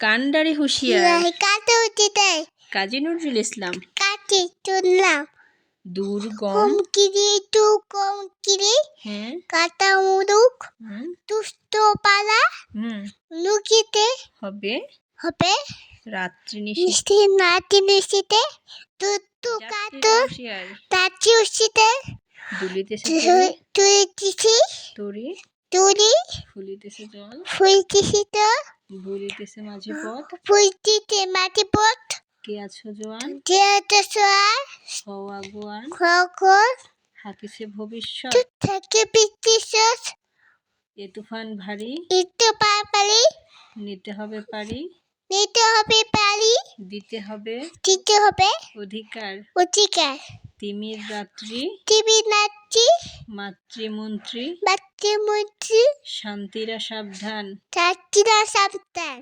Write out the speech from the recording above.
কান্ডারি হুঁশিয়ার। কাতে উঠিতে কাজী নজরুল ইসলাম। কাটি চললাম দুর্গম কিরি তু কম কিরি হ্যাঁ কাটা মুরুক হুম দুষ্ট পালা হুম লুকিতে হবে হবে রাত্রি নিশীথে মিষ্টি নাতি নিশিতে তুতু কাতু হুঁশিয়ার। তাচি উচিতে দুলিতেছে তুই দিছি তরি তুলি ফুলিতেছে জল ফুলতিছি তো ভুলিতেছে মাঝে পথ ফুলতিতে মাটি পথ কে আছো জোয়ান যেতে সোয়ার হওয়া গোয়ান খকর হাকিছে ভবিষ্যৎ থেকে পিতিশস এ তুফান ভারী ইতো পাপালি নিতে হবে পারি নিতে হবে পারি দিতে হবে অধিকার অধিকার তিমির রাত্রি টিভি নাচি মাতৃমন্ত্রী বাচ্চামন্ত্রী শান্তিরা সাবধান চাচিরা সাবধান